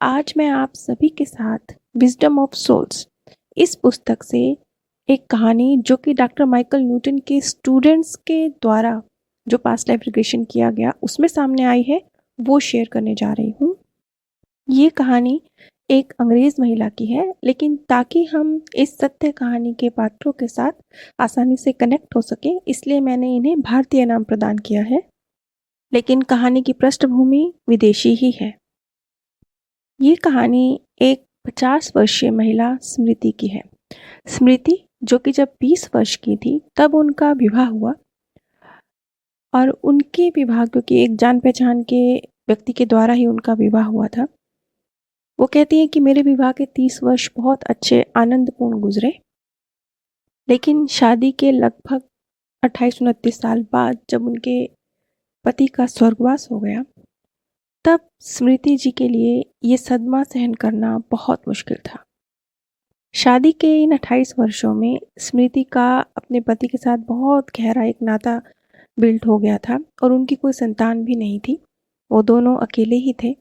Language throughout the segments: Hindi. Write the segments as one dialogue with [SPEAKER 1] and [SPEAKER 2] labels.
[SPEAKER 1] आज मैं आप सभी के साथ विजडम ऑफ सोल्स इस पुस्तक से एक कहानी जो कि डॉक्टर माइकल न्यूटन के स्टूडेंट्स के द्वारा जो पास्ट लाइफ रिग्रेशन किया गया उसमें सामने आई है वो शेयर करने जा रही हूँ। ये कहानी एक अंग्रेज महिला की है, लेकिन ताकि हम इस सत्य कहानी के पात्रों के साथ आसानी से कनेक्ट हो सके इसलिए मैंने इन्हें भारतीय नाम प्रदान किया है, लेकिन कहानी की पृष्ठभूमि विदेशी ही है। ये कहानी एक 50 वर्षीय महिला स्मृति की है। स्मृति जो कि जब 20 वर्ष की थी तब उनका विवाह हुआ और उनके विवाह क्योंकि एक जान पहचान के व्यक्ति के द्वारा ही उनका विवाह हुआ था। वो कहती हैं कि मेरे विवाह के 30 वर्ष बहुत अच्छे आनंदपूर्ण गुजरे, लेकिन शादी के लगभग 28-29 साल बाद जब उनके पति का स्वर्गवास हो गया तब स्मृति जी के लिए ये सदमा सहन करना बहुत मुश्किल था। शादी के इन 28 वर्षों में स्मृति का अपने पति के साथ बहुत गहरा एक नाता बिल्ड हो गया था और उनकी कोई संतान भी नहीं थी। वो दोनों अकेले ही थे,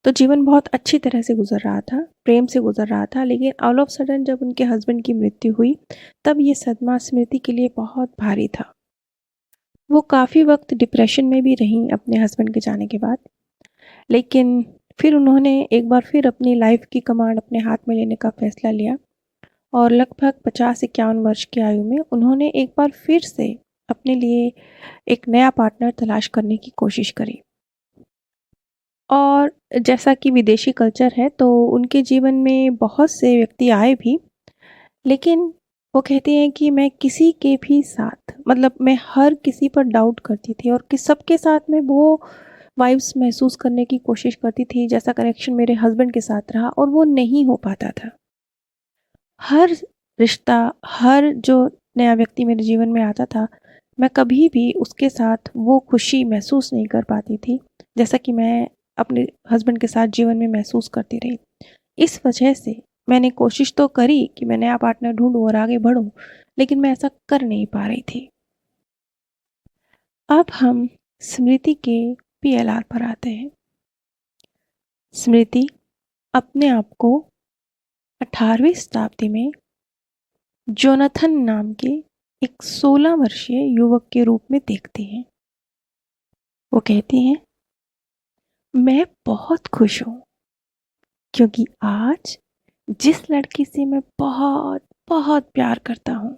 [SPEAKER 1] तो जीवन बहुत अच्छी तरह से गुजर रहा था, प्रेम से गुजर रहा था। लेकिन ऑल ऑफ सडन जब उनके हस्बैंड की मृत्यु हुई तब ये सदमा स्मृति के लिए बहुत भारी था। वो काफ़ी वक्त डिप्रेशन में भी रहीं अपने हस्बैंड के जाने के बाद, लेकिन फिर उन्होंने एक बार फिर अपनी लाइफ की कमांड अपने हाथ में लेने का फैसला लिया और लगभग 50-51 वर्ष की आयु में उन्होंने एक बार फिर से अपने लिए एक नया पार्टनर तलाश करने की कोशिश करी। और जैसा कि विदेशी कल्चर है तो उनके जीवन में बहुत से व्यक्ति आए भी, लेकिन वो कहती हैं कि मैं किसी के भी साथ मतलब मैं हर किसी पर डाउट करती थी और कि सबके साथ में वो वाइब्स महसूस करने की कोशिश करती थी जैसा कनेक्शन मेरे हस्बैंड के साथ रहा, और वो नहीं हो पाता था। हर रिश्ता, हर जो नया व्यक्ति मेरे जीवन में आता था, मैं कभी भी उसके साथ वो खुशी महसूस नहीं कर पाती थी जैसा कि मैं अपने हस्बैंड के साथ जीवन में महसूस करती रही। इस वजह से मैंने कोशिश तो करी कि मैं नया पार्टनर ढूंढूं और आगे बढ़ूं, लेकिन मैं ऐसा कर नहीं पा रही थी। अब हम स्मृति के PLR पर आते हैं। स्मृति अपने आप को 18वीं शताब्दी में जोनाथन नाम के एक 16 वर्षीय युवक के रूप में देखती हैं। वो कहती हैं, मैं बहुत खुश हूँ क्योंकि आज जिस लड़की से मैं बहुत बहुत प्यार करता हूँ,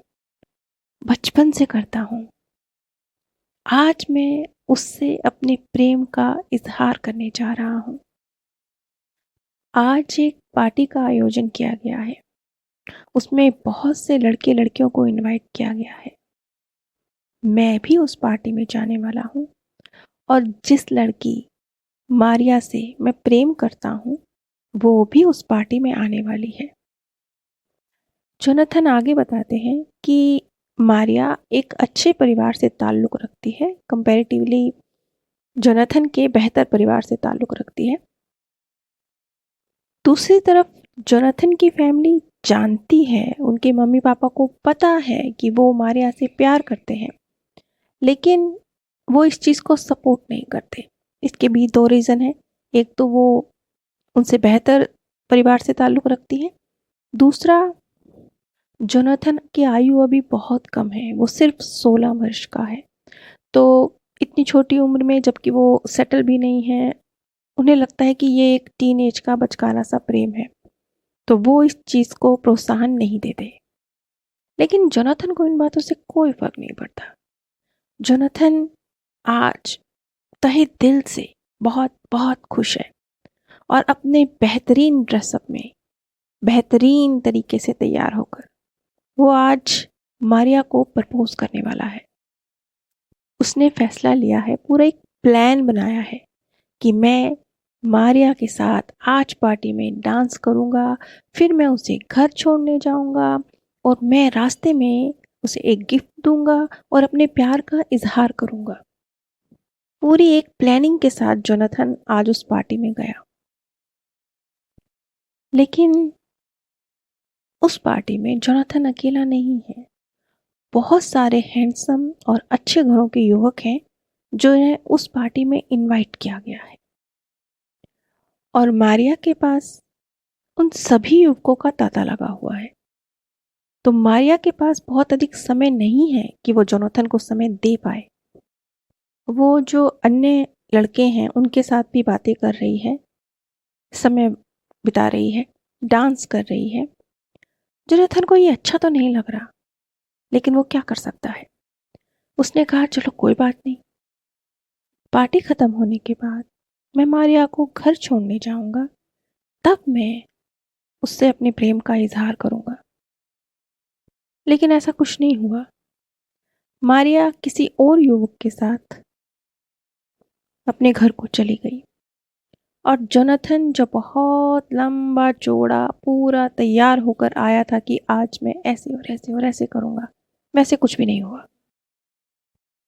[SPEAKER 1] बचपन से करता हूँ, आज मैं उससे अपने प्रेम का इजहार करने जा रहा हूँ। आज एक पार्टी का आयोजन किया गया है, उसमें बहुत से लड़के लड़कियों को इनवाइट किया गया है। मैं भी उस पार्टी में जाने वाला हूँ और जिस लड़की मारिया से मैं प्रेम करता हूँ वो भी उस पार्टी में आने वाली है। जोनाथन आगे बताते हैं कि मारिया एक अच्छे परिवार से ताल्लुक़ रखती है, कंपैरेटिवली जोनाथन के बेहतर परिवार से ताल्लुक़ रखती है। दूसरी तरफ जोनाथन की फैमिली जानती है, उनके मम्मी पापा को पता है कि वो मारिया से प्यार करते हैं, लेकिन वो इस चीज़ को सपोर्ट नहीं करते। इसके भी 2 रीज़न हैं। एक तो वो उनसे बेहतर परिवार से ताल्लुक़ रखती है, दूसरा जोनाथन की आयु अभी बहुत कम है, वो सिर्फ 16 वर्ष का है। तो इतनी छोटी उम्र में जबकि वो सेटल भी नहीं है, उन्हें लगता है कि ये एक टीनेज का बचकाना सा प्रेम है, तो वो इस चीज़ को प्रोत्साहन नहीं देते। लेकिन जोनाथन को इन बातों से कोई फर्क नहीं पड़ता। जोनाथन आज तहे दिल से बहुत बहुत खुश है और अपने बेहतरीन ड्रेसअप में बेहतरीन तरीके से तैयार होकर वो आज मारिया को प्रपोज करने वाला है। उसने फैसला लिया है, पूरा एक प्लान बनाया है कि मैं मारिया के साथ आज पार्टी में डांस करूँगा, फिर मैं उसे घर छोड़ने जाऊँगा और मैं रास्ते में उसे एक गिफ्ट दूँगा और अपने प्यार का इजहार करूँगा। पूरी एक प्लानिंग के साथ जोनाथन आज उस पार्टी में गया, लेकिन उस पार्टी में जोनाथन अकेला नहीं है। बहुत सारे हैंडसम और अच्छे घरों के युवक हैं जो उस पार्टी में इनवाइट किया गया है। और मारिया के पास उन सभी युवकों का तांता लगा हुआ है। तो मारिया के पास बहुत अधिक समय नहीं है कि वो जोनाथन को समय दे पाए। वो जो अन्य लड़के हैं उनके साथ भी बातें कर रही है, समय बिता रही है, डांस कर रही है। जोनाथन को ये अच्छा तो नहीं लग रहा, लेकिन वो क्या कर सकता है। उसने कहा चलो कोई बात नहीं, पार्टी खत्म होने के बाद मैं मारिया को घर छोड़ने जाऊंगा, तब मैं उससे अपने प्रेम का इजहार करूंगा। लेकिन ऐसा कुछ नहीं हुआ। मारिया किसी और युवक के साथ अपने घर को चली गई और जोनाथन जो बहुत लंबा चौड़ा पूरा तैयार होकर आया था कि आज मैं ऐसे और ऐसे और ऐसे करूंगा, वैसे कुछ भी नहीं हुआ।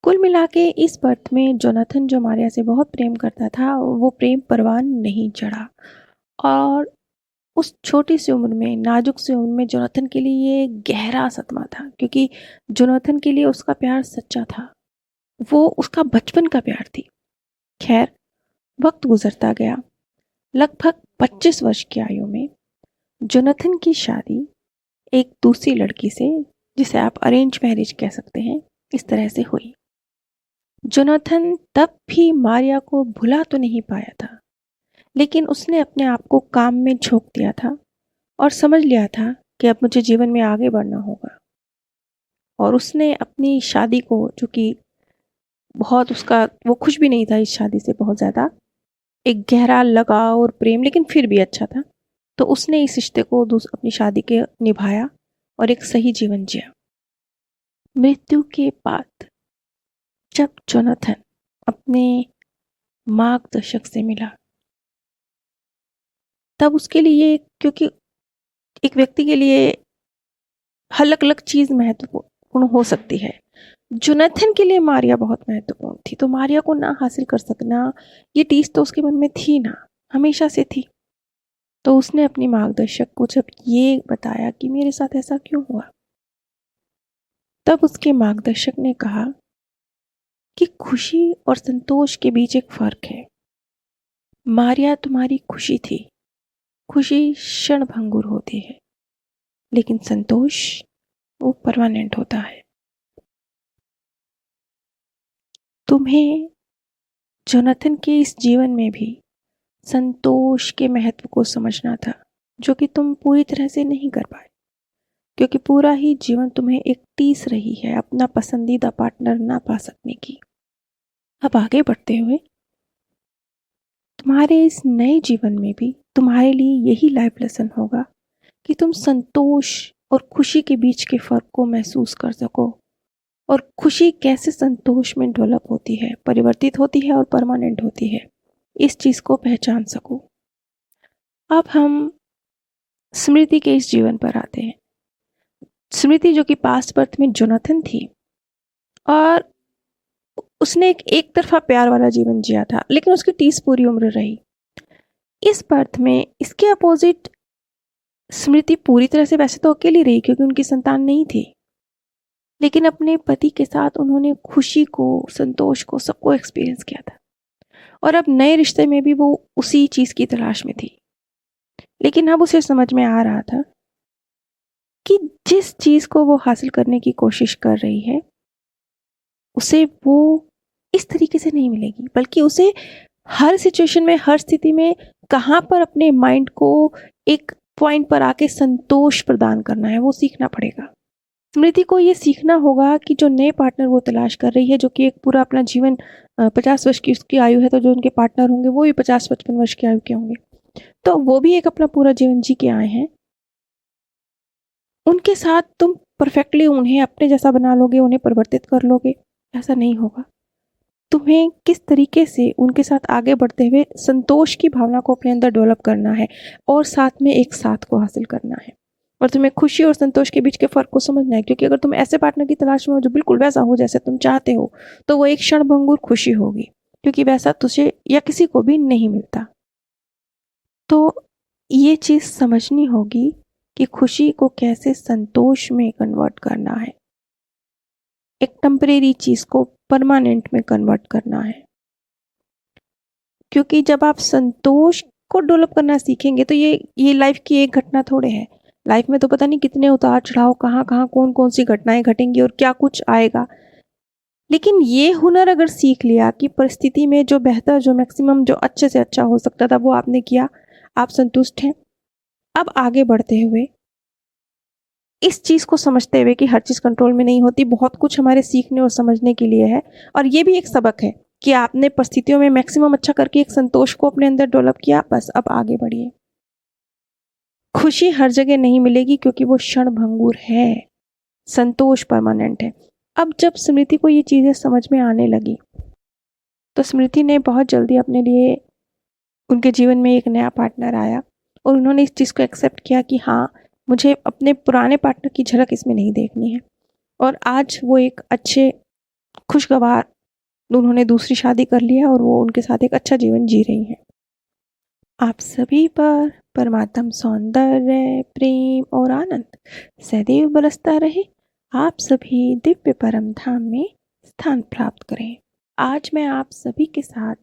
[SPEAKER 1] कुल मिला के इस बर्थ में जोनाथन जो मारिया से बहुत प्रेम करता था, वो प्रेम परवान नहीं चढ़ा। और उस छोटी सी उम्र में, नाजुक सी उम्र में जोनाथन के लिए ये गहरा सदमा था, क्योंकि जोनाथन के लिए उसका प्यार सच्चा था, वो उसका बचपन का प्यार थी। खैर, वक्त गुजरता गया। लगभग 25 वर्ष की आयु में जोनाथन की शादी एक दूसरी लड़की से, जिसे आप अरेंज मैरिज कह सकते हैं, इस तरह से हुई। जोनाथन तब भी मारिया को भुला तो नहीं पाया था, लेकिन उसने अपने आप को काम में झोंक दिया था और समझ लिया था कि अब मुझे जीवन में आगे बढ़ना होगा। और उसने अपनी शादी को, जो कि बहुत उसका वो खुश भी नहीं था इस शादी से बहुत ज़्यादा, एक गहरा लगाव और प्रेम लेकिन फिर भी अच्छा था, तो उसने इस रिश्ते को अपनी शादी के निभाया और एक सही जीवन जिया। मृत्यु के बाद जब जोनाथन अपने मार्गदर्शक से मिला, तब उसके लिए, क्योंकि एक व्यक्ति के लिए अलग अलग चीज महत्वपूर्ण हो सकती है, जोनाथन के लिए मारिया बहुत महत्वपूर्ण थी। तो मारिया को ना हासिल कर सकना, ये टीस तो उसके मन में थी ना, हमेशा से थी। तो उसने अपनी मार्गदर्शक को जब ये बताया कि मेरे साथ ऐसा क्यों हुआ, तब उसके मार्गदर्शक ने कहा कि खुशी और संतोष के बीच एक फर्क है। मारिया तुम्हारी खुशी थी, खुशी क्षण भंगुर होती है, लेकिन संतोष वो परमानेंट होता है। तुम्हें जोनाथन के इस जीवन में भी संतोष के महत्व को समझना था, जो कि तुम पूरी तरह से नहीं कर पाए, क्योंकि पूरा ही जीवन तुम्हें एक टीस रही है अपना पसंदीदा पार्टनर ना पा सकने की। अब आगे बढ़ते हुए तुम्हारे इस नए जीवन में भी तुम्हारे लिए यही लाइफ लेसन होगा कि तुम संतोष और खुशी के बीच के फर्क को महसूस कर सको, और खुशी कैसे संतोष में डेवलप होती है, परिवर्तित होती है और परमानेंट होती है, इस चीज को पहचान सको। अब हम स्मृति के इस जीवन पर आते हैं। स्मृति जो कि पास्ट बर्थ में जोनाथन थी, और उसने एक तरफा प्यार वाला जीवन जिया था, लेकिन उसकी 30 पूरी उम्र रही। इस बर्थ में इसके अपोजिट स्मृति पूरी तरह से वैसे तो अकेली रही, क्योंकि उनकी संतान नहीं थी, लेकिन अपने पति के साथ उन्होंने खुशी को, संतोष को, सबको एक्सपीरियंस किया था। और अब नए रिश्ते में भी वो उसी चीज की तलाश में थी। लेकिन अब उसे समझ में आ रहा था कि जिस चीज को वो हासिल करने की कोशिश कर रही है, उसे वो इस तरीके से नहीं मिलेगी, बल्कि उसे हर सिचुएशन में, हर स्थिति में कहाँ पर अपने माइंड को एक पॉइंट पर आके संतोष प्रदान करना है, वो सीखना पड़ेगा। स्मृति को ये सीखना होगा कि जो नए पार्टनर वो तलाश कर रही है, जो कि एक पूरा अपना जीवन 50 वर्ष की उसकी आयु है, तो जो उनके पार्टनर होंगे वो भी 50-55 वर्ष की आयु के होंगे, तो वो भी एक अपना पूरा जीवन जी के आए हैं। उनके साथ तुम परफेक्टली उन्हें अपने जैसा बना लोगे, उन्हें परिवर्तित कर लोगे, ऐसा नहीं होगा। तुम्हें किस तरीके से उनके साथ आगे बढ़ते हुए संतोष की भावना को अपने अंदर डेवलप करना है, और साथ में एक साथ को हासिल करना है, और तुम्हें खुशी और संतोष के बीच के फर्क को समझना है। क्योंकि अगर तुम ऐसे पार्टनर की तलाश में हो जो बिल्कुल वैसा हो जैसे तुम चाहते हो, तो वो एक क्षणभंगुर खुशी होगी, क्योंकि वैसा तुझे या किसी को भी नहीं मिलता। तो ये चीज समझनी होगी कि खुशी को कैसे संतोष में कन्वर्ट करना है, एक टेम्परेरी चीज को परमानेंट में कन्वर्ट करना है। क्योंकि जब आप संतोष को डेवलप करना सीखेंगे तो ये लाइफ की एक घटना थोड़े है। लाइफ में तो पता नहीं कितने उतार चढ़ाव, कहाँ कहाँ कौन कौन सी घटनाएं घटेंगी और क्या कुछ आएगा। लेकिन ये हुनर अगर सीख लिया कि परिस्थिति में जो बेहतर, जो मैक्सिमम, जो अच्छे से अच्छा हो सकता था वो आपने किया, आप संतुष्ट हैं। अब आगे बढ़ते हुए इस चीज़ को समझते हुए कि हर चीज़ कंट्रोल में नहीं होती, बहुत कुछ हमारे सीखने और समझने के लिए है, और ये भी एक सबक है कि आपने परिस्थितियों में मैक्सिमम अच्छा करके एक संतोष को अपने अंदर डेवलप किया। बस अब आगे बढ़िए। खुशी हर जगह नहीं मिलेगी क्योंकि वो क्षण भंगुर है, संतोष परमानेंट है। अब जब स्मृति को ये चीज़ें समझ में आने लगी तो स्मृति ने बहुत जल्दी अपने लिए, उनके जीवन में एक नया पार्टनर आया और उन्होंने इस चीज़ को एक्सेप्ट किया कि हाँ, मुझे अपने पुराने पार्टनर की झलक इसमें नहीं देखनी है। और आज वो एक अच्छे, खुशगवार, उन्होंने दूसरी शादी कर लिया और वो उनके साथ एक अच्छा जीवन जी रही हैं। आप सभी पर परमात्म सौंदर्य, प्रेम और आनंद सदैव बरसता रहे। आप सभी दिव्य परम धाम में स्थान प्राप्त करें। आज मैं आप सभी के साथ